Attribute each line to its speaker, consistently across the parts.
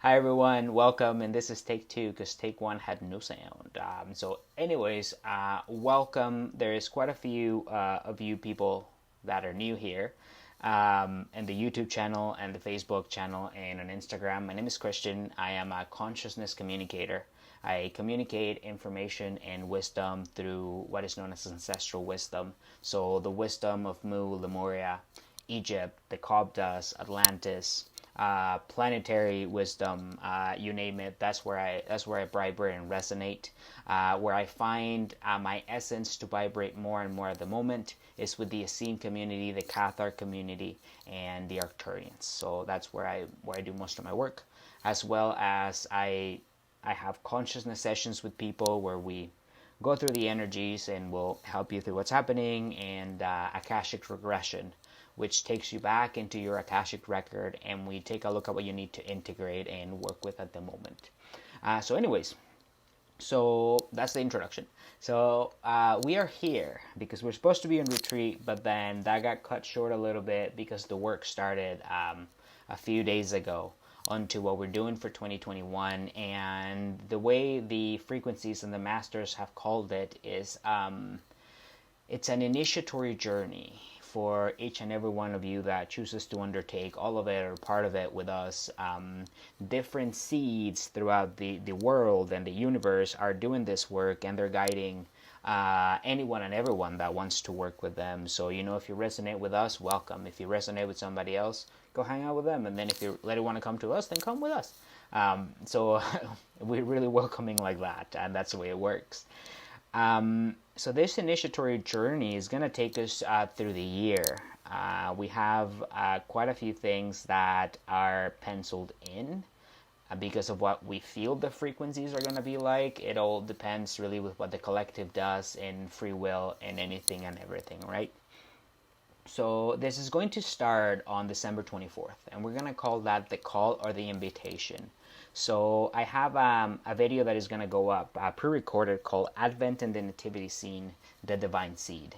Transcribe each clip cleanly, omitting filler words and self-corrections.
Speaker 1: Hi everyone, welcome, and this is take two because take one had no sound. Welcome. There is quite a few of you people that are new here, and the YouTube channel and the Facebook channel and on Instagram. My name is Christian. I am a consciousness communicator. I communicate information and wisdom through what is known as ancestral wisdom. So the wisdom of Mu, Lemuria, Egypt, the Cobdas, Atlantis, planetary wisdom, you name it. That's where I vibrate and resonate. Where I find my essence to vibrate more and more at the moment is with the Essene community, the Cathar community, and the Arcturians. So that's where I do most of my work, as well as I have consciousness sessions with people where we go through the energies and will help you through what's happening, and Akashic regression, which takes you back into your Akashic record, and we take a look at what you need to integrate and work with at the moment. So that's the introduction. So we are here because we're supposed to be in retreat, but then that got cut short a little bit because the work started a few days ago onto what we're doing for 2021. And the way the frequencies and the masters have called it is it's an initiatory journey for each and every one of you that chooses to undertake all of it or part of it with us. Different seeds throughout the world and the universe are doing this work, and they're guiding anyone and everyone that wants to work with them. So, if you resonate with us, welcome. If you resonate with somebody else, go hang out with them. And then if you really want to come to us, then come with us. So we're really welcoming like that, and that's the way it works. So this initiatory journey is going to take us through the year. We have quite a few things that are penciled in because of what we feel the frequencies are going to be like. It all depends really with what the collective does in free will and anything and everything, right? So this is going to start on December 24th, and we're going to call that the call or the invitation. So I have a video that is going to go up, pre-recorded, called Advent and the Nativity Scene, the Divine Seed.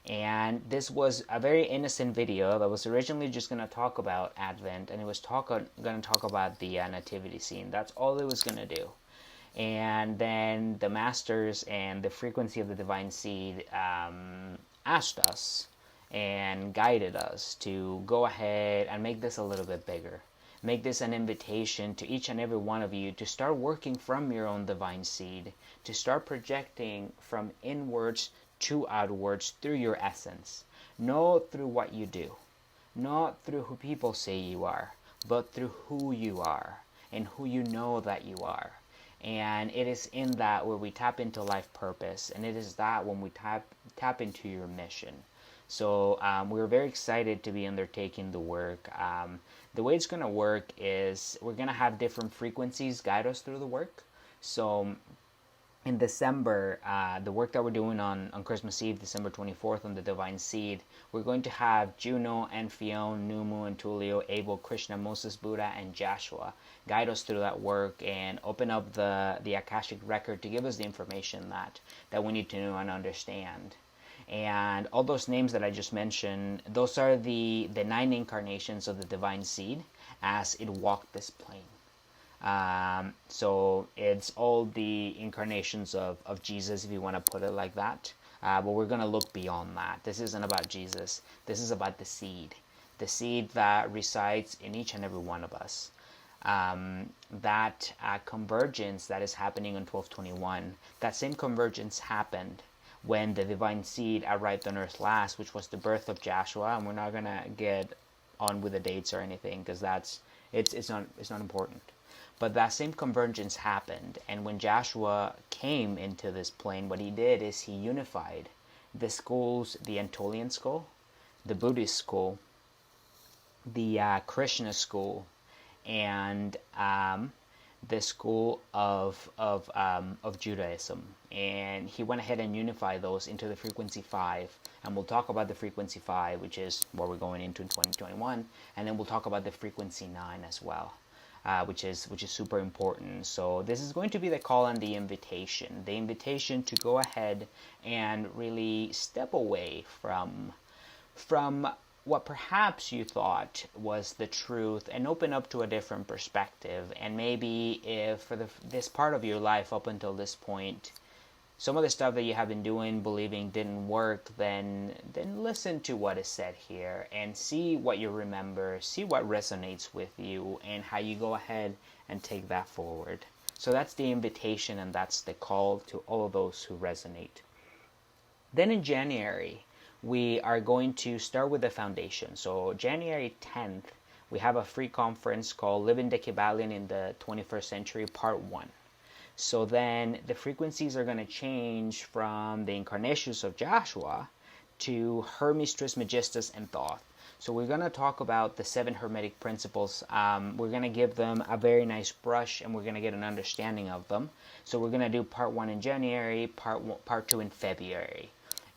Speaker 1: And this was a very innocent video that was originally just going to talk about Advent, and it was going to talk about the Nativity Scene. That's all it was going to do. And then the Masters and the frequency of the Divine Seed asked us and guided us to go ahead and make this a little bit bigger. Make this an invitation to each and every one of you to start working from your own divine seed, to start projecting from inwards to outwards through your essence. Not through what you do, not through who people say you are, but through who you are and who you know that you are. And it is in that where we tap into life purpose, and it is that when we tap into your mission. So we're very excited to be undertaking the work. The way it's going to work is we're going to have different frequencies guide us through the work. So in December, the work that we're doing on Christmas Eve, December 24th, on the Divine Seed, we're going to have Juno, Enfion, Numu, and Tulio, Abel, Krishna, Moses, Buddha, and Joshua guide us through that work and open up the Akashic record to give us the information that we need to know and understand. And all those names that I just mentioned, those are the 9 incarnations of the Divine Seed as it walked this plane. So it's all the incarnations of Jesus, if you want to put it like that. But we're going to look beyond that. This isn't about Jesus. This is about the seed that resides in each and every one of us. That convergence that is happening on 12/21, that same convergence happened when the Divine Seed arrived on Earth last, which was the birth of Joshua. And we're not gonna get on with the dates or anything because it's not important. But that same convergence happened, and when Joshua came into this plane, what he did is he unified the schools: the Anatolian school, the Buddhist school, the Krishna school, and the school of Judaism, and he went ahead and unified those into the frequency 5. And we'll talk about the frequency 5, which is what we're going into in 2021, and then we'll talk about the frequency 9 as well, which is super important. So this is going to be the call and the invitation to go ahead and really step away from what perhaps you thought was the truth and open up to a different perspective. And maybe if for this part of your life up until this point, some of the stuff that you have been doing, believing didn't work, then listen to what is said here and see what you remember, see what resonates with you, and how you go ahead and take that forward. So that's the invitation, and that's the call to all of those who resonate. Then in January, we are going to start with the foundation. So January 10th, we have a free conference called Living the Kybalion in the 21st Century, Part 1. So then the frequencies are going to change from the incarnations of Joshua to Hermes Trismegistus and Thoth. So we're going to talk about the 7 Hermetic principles. We're going to give them a very nice brush, and we're going to get an understanding of them. So we're going to do Part 1 in January, Part 2 in February,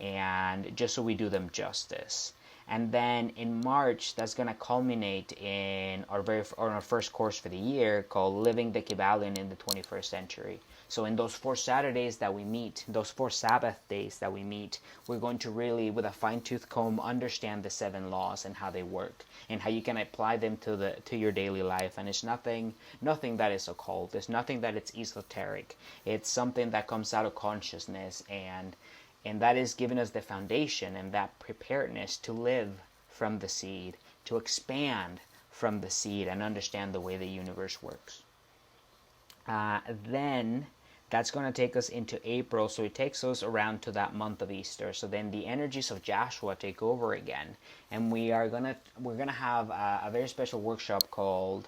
Speaker 1: and just so we do them justice. And then in March, that's going to culminate in our first course for the year called Living the Kybalion in the 21st Century. So in those 4 Saturdays that we meet, those 4 Sabbath days that we meet, we're going to really, with a fine-tooth comb, understand the 7 laws and how they work and how you can apply them to your daily life. And it's nothing that is occult. It's nothing that it's esoteric. It's something that comes out of consciousness, and that is giving us the foundation and that preparedness to live from the seed, to expand from the seed and understand the way the universe works. Then that's going to take us into April, so it takes us around to that month of Easter. So then the energies of Joshua take over again, and we're gonna have a very special workshop called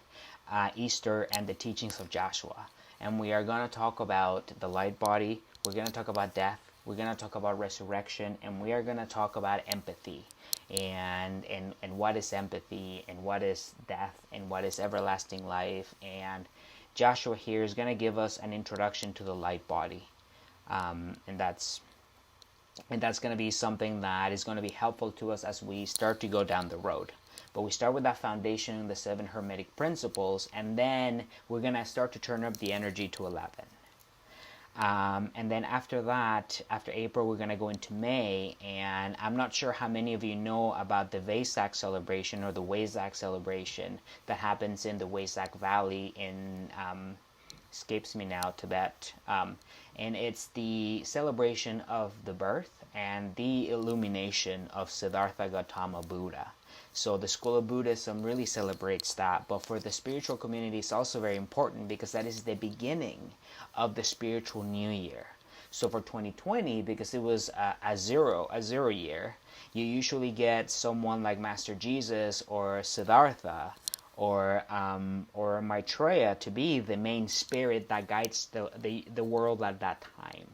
Speaker 1: Easter and the Teachings of Joshua, and we are going to talk about the light body. We're going to talk about death. We're going to talk about resurrection, and we are going to talk about empathy and what is empathy and what is death and what is everlasting life. And Joshua here is going to give us an introduction to the light body, and that's going to be something that is going to be helpful to us as we start to go down the road. But we start with that foundation in the 7 Hermetic principles, and then we're going to start to turn up the energy to 11. And then after that, after April, we're going to go into May, and I'm not sure how many of you know about the Vesak celebration or the Wesak celebration that happens in the Wesak Valley in, escapes me now, Tibet. And it's the celebration of the birth and the illumination of Siddhartha Gautama Buddha. So the School of Buddhism really celebrates that, but for the spiritual community it's also very important because that is the beginning of the spiritual new year. So for 2020, because it was a zero year, you usually get someone like Master Jesus or Siddhartha or Maitreya to be the main spirit that guides the world at that time.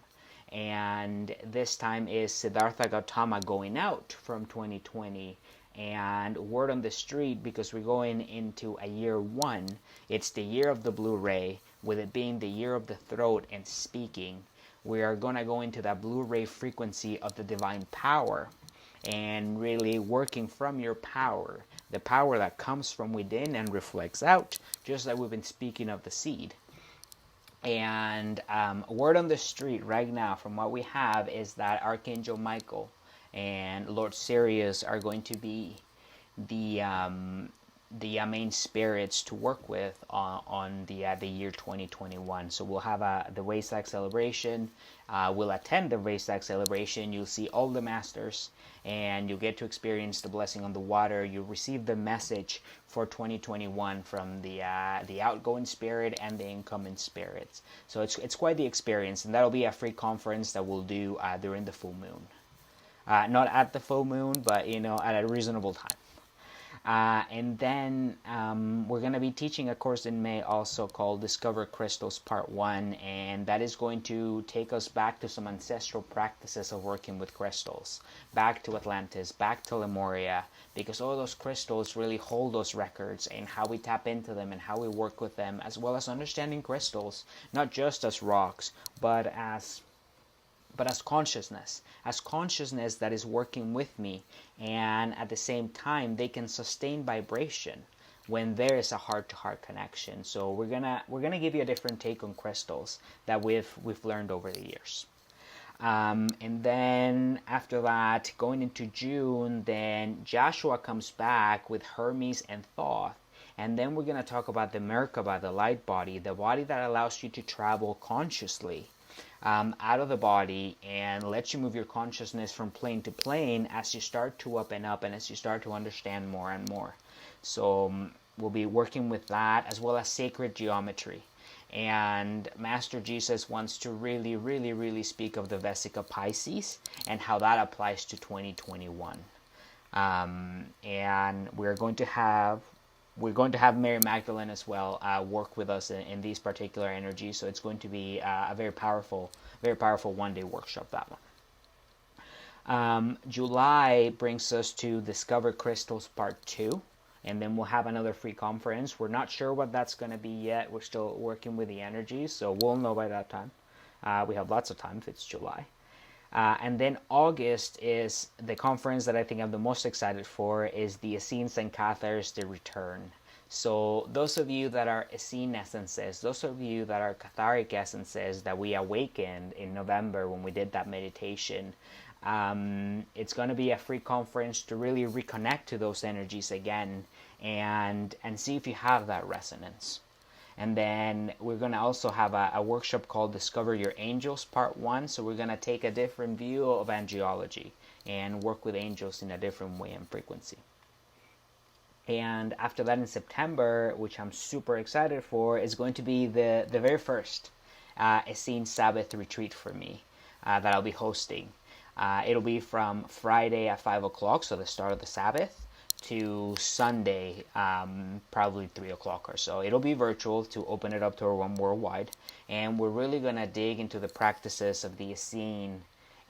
Speaker 1: And this time is Siddhartha Gautama going out from 2020. And word on the street, because we're going into a year 1, it's the year of the blue ray, with it being the year of the throat and speaking. We are going to go into that blue ray frequency of the divine power and really working from your power, the power that comes from within and reflects out, just like we've been speaking of the seed. And word on the street right now from what we have is that Archangel Michael and Lord Sirius are going to be the main spirits to work with on the year 2021. So we'll have the Vesak celebration. We'll attend the Vesak celebration. You'll see all the masters, and you'll get to experience the blessing on the water. You'll receive the message for 2021 from the outgoing spirit and the incoming spirits. So it's quite the experience, and that'll be a free conference that we'll do during the full moon. Not at the full moon, but at a reasonable time. And then we're going to be teaching a course in May also called Discover Crystals Part 1, and that is going to take us back to some ancestral practices of working with crystals, back to Atlantis, back to Lemuria, because all those crystals really hold those records and how we tap into them and how we work with them, as well as understanding crystals, not just as rocks, but as consciousness that is working with me, and at the same time they can sustain vibration when there is a heart-to-heart connection. So we're gonna give you a different take on crystals that we've learned over the years. And then after that, going into June, then Joshua comes back with Hermes and Thoth. And then we're going to talk about the Merkaba, the light body, the body that allows you to travel consciously out of the body and lets you move your consciousness from plane to plane as you start to open up and as you start to understand more and more. So we'll be working with that as well as sacred geometry. And Master Jesus wants to really, really, really speak of the Vesica Pisces and how that applies to 2021. And we're going to have Mary Magdalene as well work with us in these particular energies. So it's going to be a very powerful one-day workshop, that one. July brings us to Discover Crystals Part 2. And then we'll have another free conference. We're not sure what that's going to be yet. We're still working with the energies, so we'll know by that time. We have lots of time if it's July. And then August is the conference that I think I'm the most excited for, is the Essenes and Cathars, the Return. So those of you that are Essene essences, those of you that are Catharic essences that we awakened in November when we did that meditation, it's going to be a free conference to really reconnect to those energies again and see if you have that resonance. And then we're going to also have a workshop called Discover Your Angels Part 1. So we're going to take a different view of angelology and work with angels in a different way and frequency. And after that, in September, which I'm super excited for, is going to be the very first Essene Sabbath retreat for me that I'll be hosting. It'll be from Friday at 5 o'clock, so the start of the Sabbath, to Sunday, probably 3 o'clock or so. It'll be virtual to open it up to everyone worldwide. And we're really going to dig into the practices of the Essene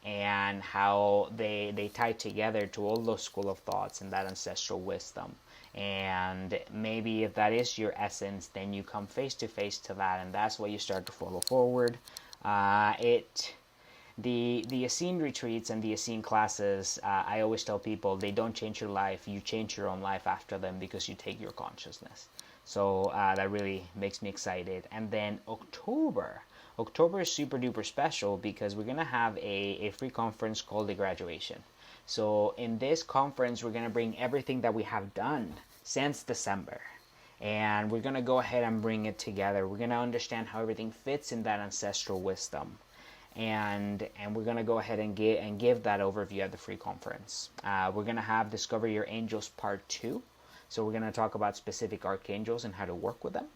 Speaker 1: and how they tie together to all those school of thoughts and that ancestral wisdom. And maybe if that is your essence, then you come face to face to that, and that's why you start to follow forward. The Essene retreats and the Essene classes, I always tell people, they don't change your life. You change your own life after them because you take your consciousness. So that really makes me excited. And then October is super duper special because we're going to have a free conference called The Graduation. So in this conference, we're going to bring everything that we have done since December. And we're going to go ahead and bring it together. We're going to understand how everything fits in that ancestral wisdom. And we're going to go ahead and give that overview at the free conference. We're going to have Discover Your Angels Part 2. So we're going to talk about specific archangels and how to work with them.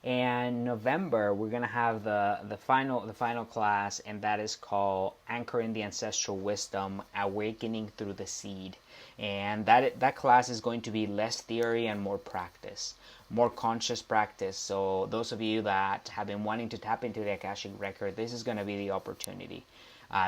Speaker 1: And November, we're going to have the final class, and that is called Anchoring the Ancestral Wisdom, Awakening Through the Seed. And that class is going to be less theory and more practice, more conscious practice. So those of you that have been wanting to tap into the Akashic Record, this is going to be the opportunity.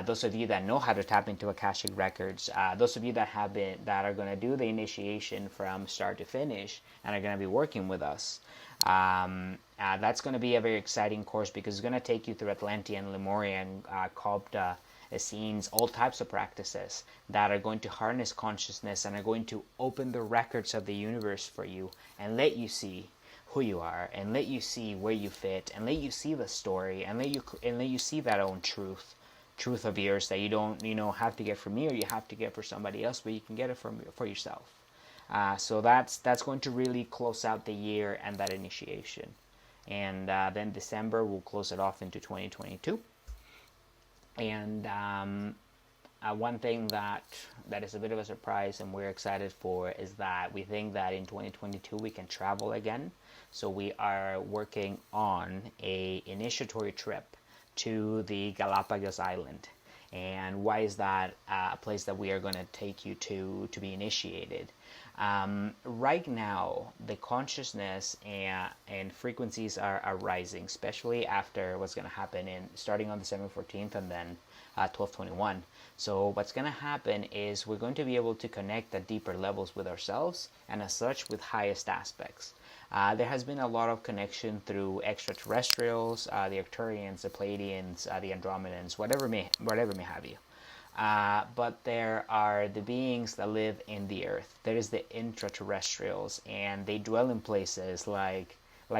Speaker 1: Those of you that know how to tap into Akashic Records, those of you that are going to do the initiation from start to finish and are going to be working with us, that's going to be a very exciting course because it's going to take you through Atlantean, Lemurian, Kopta, Essenes, all types of practices that are going to harness consciousness and are going to open the records of the universe for you and let you see who you are and let you see where you fit and let you see the story and let you see that own truth of yours that you don't have to get from me or you have to get for somebody else, but you can get it for yourself. So that's going to really close out the year and that initiation. And then December we'll close it off into 2022. And one thing that is a bit of a surprise and we're excited for is that we think that in 2022 we can travel again. So we are working on a initiatory trip to the Galapagos Island. And why is that a place that we are going to take you to be initiated? Right now, the consciousness and frequencies are rising, especially after what's going to happen starting on December 14th and then 12/21. So what's going to happen is we're going to be able to connect at deeper levels with ourselves and as such with highest aspects. There has been a lot of connection through extraterrestrials, the Arcturians, the Pleiadians, the Andromedans, whatever may have you. But there are the beings that live in the earth. There is the intraterrestrials, and they dwell in places like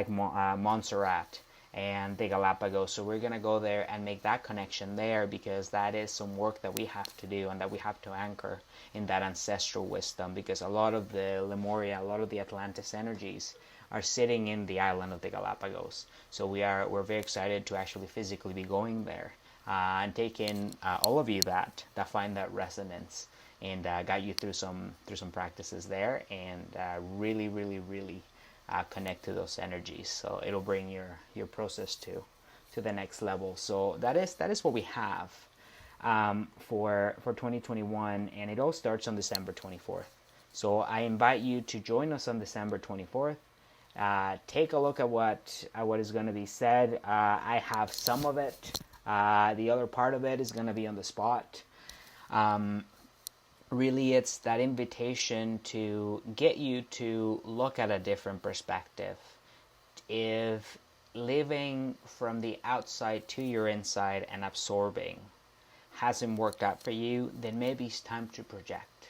Speaker 1: Montserrat and the Galapagos. So we're going to go there and make that connection there, because that is some work that we have to do and that we have to anchor in that ancestral wisdom, because a lot of the Lemuria, a lot of the Atlantis energies are sitting in the island of the Galapagos. So we're very excited to actually physically be going there and taking all of you that find that resonance, and guide you through some practices there, and really connect to those energies. So it'll bring your process to the next level. So that is what we have for 2021, and it all starts on December 24th. So I invite you to join us on December 24th. Take a look at what is going to be said. I have some of it. The other part of it is going to be on the spot. Really, it's that invitation to get you to look at a different perspective. If living from the outside to your inside and absorbing hasn't worked out for you, then maybe it's time to project.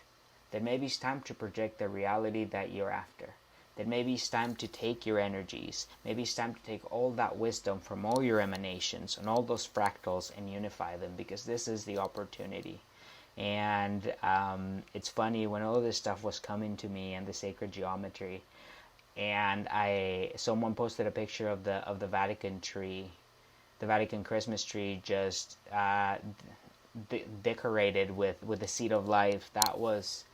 Speaker 1: Then maybe it's time to project the reality that you're after. Then maybe it's time to take your energies. Maybe it's time to take all that wisdom from all your emanations and all those fractals and unify them, because this is the opportunity. And it's funny, when all this stuff was coming to me and the sacred geometry, and someone posted a picture of the Vatican tree, the Vatican Christmas tree, just decorated with the seed of life. That was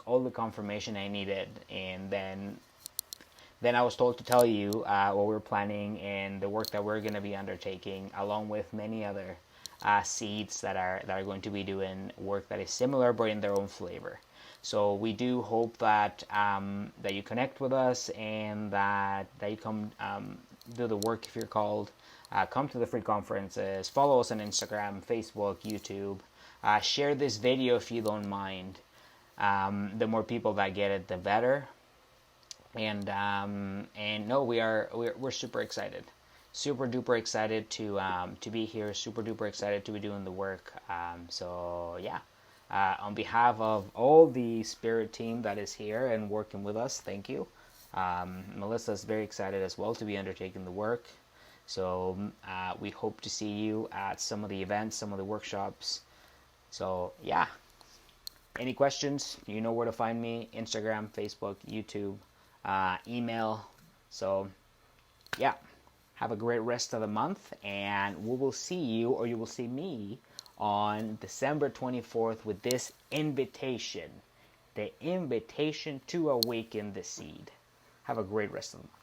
Speaker 1: all the confirmation I needed. And then I was told to tell you what we're planning and the work that we're going to be undertaking, along with many other seeds that are going to be doing work that is similar but in their own flavor. So we do hope that that you connect with us, and that you come do the work if you're called. Come to the free conferences. Follow us on Instagram, Facebook, YouTube. Share this video if you don't mind. The more people that get it, the better. And no, we're super excited. Super duper excited to be here. Super duper excited to be doing the work. So yeah, on behalf of all the spirit team that is here and working with us, thank you. Melissa's very excited as well to be undertaking the work. So we hope to see you at some of the events, some of the workshops. So yeah, any questions? You know where to find me: Instagram, Facebook, YouTube, email. So yeah. Have a great rest of the month, and we will see you, or you will see me, on December 24th with this invitation. The invitation to awaken the seed. Have a great rest of the month.